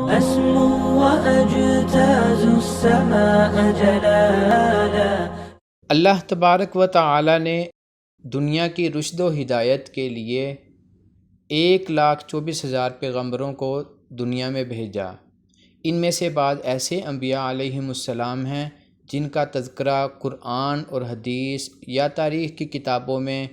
أسمو وأجتاز السماء جلالا۔ اللہ تبارک و تعالی نے دنیا کی رشد و ہدایت کے لیے 1,24,000 پیغمبروں کو دنیا میں بھیجا۔ ان میں سے بعض ایسے انبیاء علیہم السلام ہیں جن کا تذکرہ قرآن اور حدیث یا تاریخ کی کتابوں میں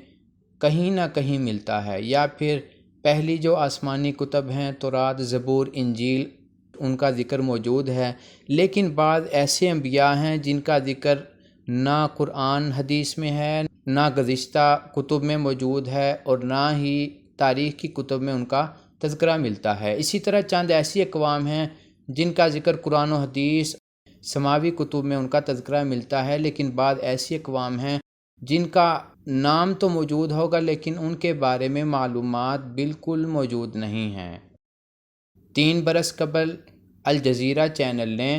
کہیں نہ کہیں ملتا ہے، یا پھر پہلی جو آسمانی کتب ہیں تورات، زبور، انجیل، ان کا ذکر موجود ہے۔ لیکن بعض ایسے انبیاء ہیں جن کا ذکر نہ قرآن حدیث میں ہے، نہ گزشتہ کتب میں موجود ہے، اور نہ ہی تاریخ کی کتب میں ان کا تذکرہ ملتا ہے۔ اسی طرح چند ایسی اقوام ہیں جن کا ذکر قرآن و حدیث، سماوی کتب میں ان کا تذکرہ ملتا ہے، لیکن بعض ایسی اقوام ہیں جن کا نام تو موجود ہوگا لیکن ان کے بارے میں معلومات بالکل موجود نہیں ہیں۔ 3 برس قبل الجزیرہ چینل نے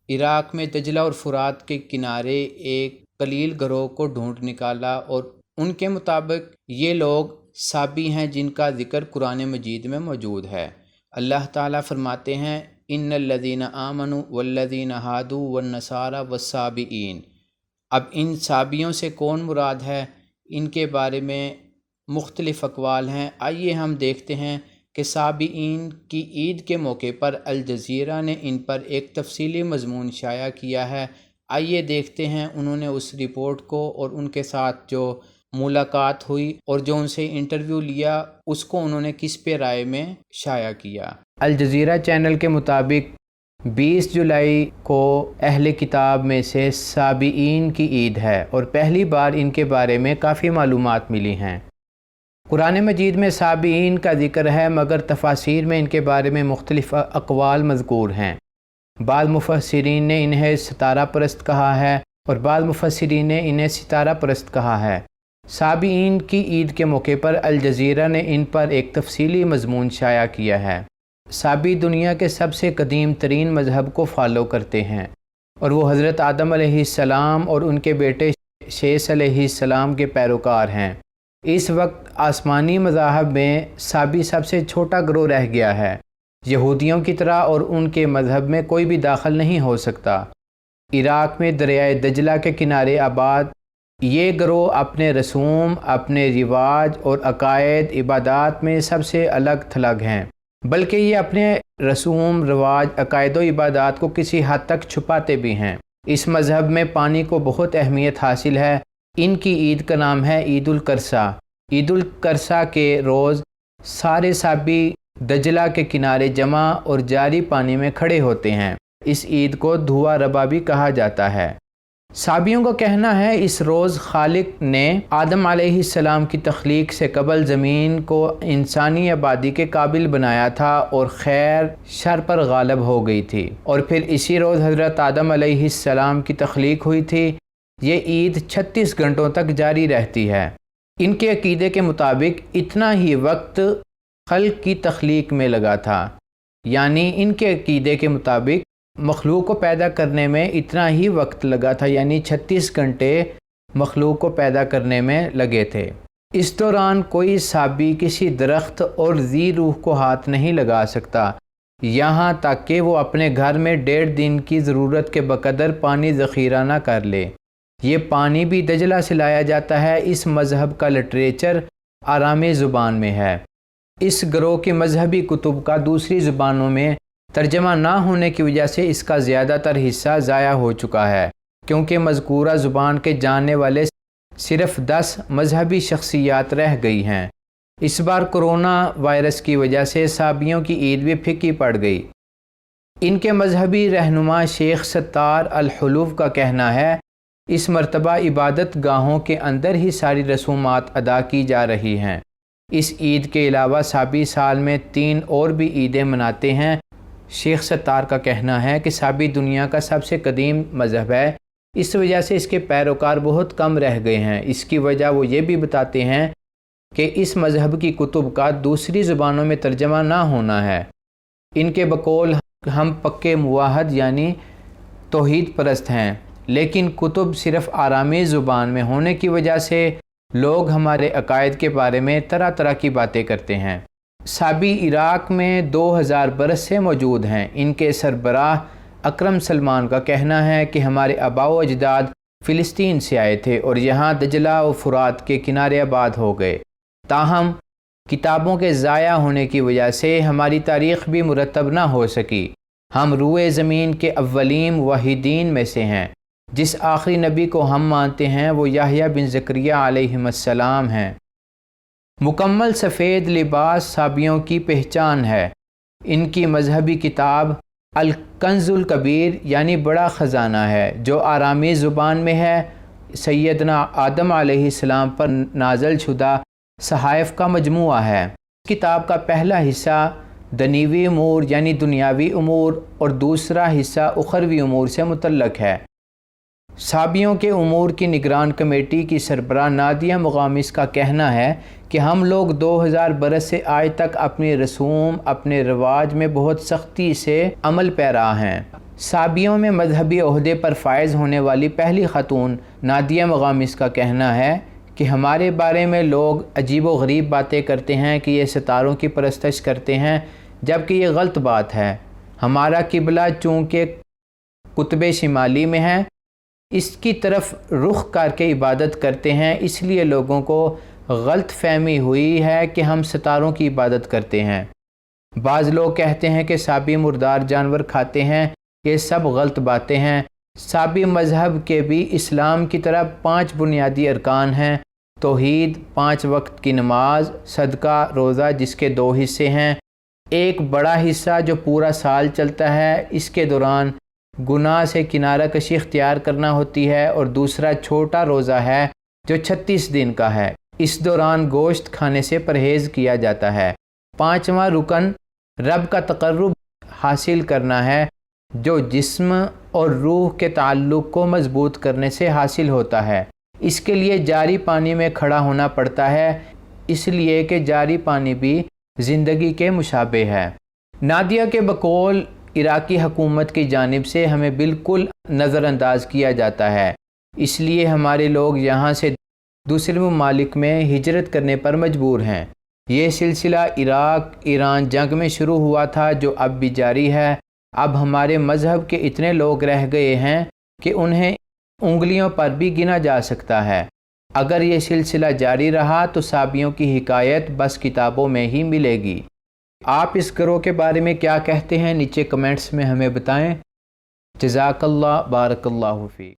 عراق میں دجلہ اور فرات کے کنارے ایک قلیل گروہ کو ڈھونڈ نکالا، اور ان کے مطابق یہ لوگ صابی ہیں جن کا ذکر قرآن مجید میں موجود ہے۔ اللہ تعالیٰ فرماتے ہیں ان الذین آمنوا والذین ہادوا والنصارى والصابئین۔ اب ان صابیوں سے کون مراد ہے، ان کے بارے میں مختلف اقوال ہیں۔ آئیے ہم دیکھتے ہیں کہ صابئین کی عید کے موقع پر الجزیرہ نے ان پر ایک تفصیلی مضمون شائع کیا ہے۔ آئیے دیکھتے ہیں انہوں نے اس رپورٹ کو اور ان کے ساتھ جو ملاقات ہوئی اور جو ان سے انٹرویو لیا اس کو انہوں نے کس پہ رائے میں شائع کیا۔ الجزیرہ چینل کے مطابق 20 جولائی کو اہل کتاب میں سے صابئین کی عید ہے، اور پہلی بار ان کے بارے میں کافی معلومات ملی ہیں۔ قرآن مجید میں صابئین کا ذکر ہے، مگر تفاسیر میں ان کے بارے میں مختلف اقوال مذکور ہیں۔ بعض مفسرین نے انہیں ستارہ پرست کہا ہے، اور بعض مفسرین نے انہیں ستارہ پرست کہا ہے۔ صابئین کی عید کے موقع پر الجزیرہ نے ان پر ایک تفصیلی مضمون شائع کیا ہے۔ صابی دنیا کے سب سے قدیم ترین مذہب کو فالو کرتے ہیں، اور وہ حضرت آدم علیہ السلام اور ان کے بیٹے شیث علیہ السلام کے پیروکار ہیں۔ اس وقت آسمانی مذاہب میں صابی سب سے چھوٹا گروہ رہ گیا ہے۔ یہودیوں کی طرح اور ان کے مذہب میں کوئی بھی داخل نہیں ہو سکتا۔ عراق میں دریائے دجلہ کے کنارے آباد یہ گروہ اپنے رسوم، اپنے رواج اور عقائد عبادات میں سب سے الگ تھلگ ہیں، بلکہ یہ اپنے رسوم، رواج، عقائد و عبادات کو کسی حد تک چھپاتے بھی ہیں۔ اس مذہب میں پانی کو بہت اہمیت حاصل ہے۔ ان کی عید کا نام ہے عید القرصہ۔ عید القرصہ کے روز سارے صابی دجلہ کے کنارے جمع اور جاری پانی میں کھڑے ہوتے ہیں۔ اس عید کو دھوا ربا بھی کہا جاتا ہے۔ صابیوں کا کہنا ہے اس روز خالق نے آدم علیہ السلام کی تخلیق سے قبل زمین کو انسانی آبادی کے قابل بنایا تھا اور خیر شر پر غالب ہو گئی تھی، اور پھر اسی روز حضرت آدم علیہ السلام کی تخلیق ہوئی تھی۔ یہ عید 36 گھنٹوں تک جاری رہتی ہے۔ ان کے عقیدے کے مطابق اتنا ہی وقت خلق کی تخلیق میں لگا تھا، یعنی ان کے عقیدے کے مطابق مخلوق کو پیدا کرنے میں اتنا ہی وقت لگا تھا، یعنی 36 گھنٹے مخلوق کو پیدا کرنے میں لگے تھے۔ اس دوران کوئی صابی کسی درخت اور ذی روح کو ہاتھ نہیں لگا سکتا، یہاں تک کہ وہ اپنے گھر میں 1.5 دن کی ضرورت کے بقدر پانی ذخیرہ نہ کر لے۔ یہ پانی بھی دجلہ سے لایا جاتا ہے۔ اس مذہب کا لٹریچر آرامی زبان میں ہے۔ اس گروہ کی مذہبی کتب کا دوسری زبانوں میں ترجمہ نہ ہونے کی وجہ سے اس کا زیادہ تر حصہ ضائع ہو چکا ہے، کیونکہ مذکورہ زبان کے جاننے والے صرف 10 مذہبی شخصیات رہ گئی ہیں۔ اس بار کرونا وائرس کی وجہ سے صابیوں کی عید بھی پھیکی پڑ گئی۔ ان کے مذہبی رہنما شیخ ستار الحلوف کا کہنا ہے اس مرتبہ عبادت گاہوں کے اندر ہی ساری رسومات ادا کی جا رہی ہیں۔ اس عید کے علاوہ صابی سال میں 3 اور بھی عیدیں مناتے ہیں۔ شیخ ستار کا کہنا ہے کہ صابی دنیا کا سب سے قدیم مذہب ہے، اس وجہ سے اس کے پیروکار بہت کم رہ گئے ہیں۔ اس کی وجہ وہ یہ بھی بتاتے ہیں کہ اس مذہب کی کتب کا دوسری زبانوں میں ترجمہ نہ ہونا ہے۔ ان کے بقول ہم پکے موحد یعنی توحید پرست ہیں، لیکن کتب صرف آرامی زبان میں ہونے کی وجہ سے لوگ ہمارے عقائد کے بارے میں طرح طرح کی باتیں کرتے ہیں۔ سابی عراق میں 2000 برس سے موجود ہیں۔ ان کے سربراہ اکرم سلمان کا کہنا ہے کہ ہمارے آباء و اجداد فلسطین سے آئے تھے اور یہاں دجلہ و فرات کے کنارے آباد ہو گئے، تاہم کتابوں کے ضائع ہونے کی وجہ سے ہماری تاریخ بھی مرتب نہ ہو سکی۔ ہم روئے زمین کے اولین واحدین میں سے ہیں۔ جس آخری نبی کو ہم مانتے ہیں وہ یحییٰ بن زکریا علیہ السلام ہیں۔ مکمل سفید لباس سابیوں کی پہچان ہے۔ ان کی مذہبی کتاب الکنز الکبیر یعنی بڑا خزانہ ہے، جو آرامی زبان میں ہے، سیدنا آدم علیہ السلام پر نازل شدہ صحائف کا مجموعہ ہے۔ اس کتاب کا پہلا حصہ دنیوی امور یعنی دنیاوی امور اور دوسرا حصہ اخروی امور سے متعلق ہے۔ سابیوں کے امور کی نگران کمیٹی کی سربراہ نادیہ مغامس کا کہنا ہے کہ ہم لوگ 2000 برس سے آج تک اپنی رسوم، اپنے رواج میں بہت سختی سے عمل پیرا ہیں۔ سابیوں میں مذہبی عہدے پر فائز ہونے والی پہلی خاتون نادیہ مغامس کا کہنا ہے کہ ہمارے بارے میں لوگ عجیب و غریب باتیں کرتے ہیں کہ یہ ستاروں کی پرستش کرتے ہیں، جبکہ یہ غلط بات ہے۔ ہمارا قبلہ چونکہ قطب شمالی میں ہے، اس کی طرف رخ کر کے عبادت کرتے ہیں، اس لیے لوگوں کو غلط فہمی ہوئی ہے کہ ہم ستاروں کی عبادت کرتے ہیں۔ بعض لوگ کہتے ہیں کہ سابی مردار جانور کھاتے ہیں، یہ سب غلط باتیں ہیں۔ سابی مذہب کے بھی اسلام کی طرح 5 بنیادی ارکان ہیں: توحید، 5 وقت کی نماز، صدقہ، روزہ جس کے 2 حصے ہیں، ایک بڑا حصہ جو پورا سال چلتا ہے، اس کے دوران گناہ سے کنارہ کشی اختیار کرنا ہوتی ہے، اور دوسرا چھوٹا روزہ ہے جو 36 دن کا ہے، اس دوران گوشت کھانے سے پرہیز کیا جاتا ہے۔ 5واں رکن رب کا تقرب حاصل کرنا ہے، جو جسم اور روح کے تعلق کو مضبوط کرنے سے حاصل ہوتا ہے۔ اس کے لیے جاری پانی میں کھڑا ہونا پڑتا ہے، اس لیے کہ جاری پانی بھی زندگی کے مشابہ ہے۔ نادیہ کے بقول عراقی حکومت کی جانب سے ہمیں بالکل نظر انداز کیا جاتا ہے، اس لیے ہمارے لوگ یہاں سے دوسرے ممالک میں ہجرت کرنے پر مجبور ہیں۔ یہ سلسلہ عراق ایران جنگ میں شروع ہوا تھا، جو اب بھی جاری ہے۔ اب ہمارے مذہب کے اتنے لوگ رہ گئے ہیں کہ انہیں انگلیوں پر بھی گنا جا سکتا ہے۔ اگر یہ سلسلہ جاری رہا تو سابیوں کی حکایت بس کتابوں میں ہی ملے گی۔ آپ اس گروہ کے بارے میں کیا کہتے ہیں؟ نیچے کمنٹس میں ہمیں بتائیں۔ جزاک اللہ، بارک اللہ فیک۔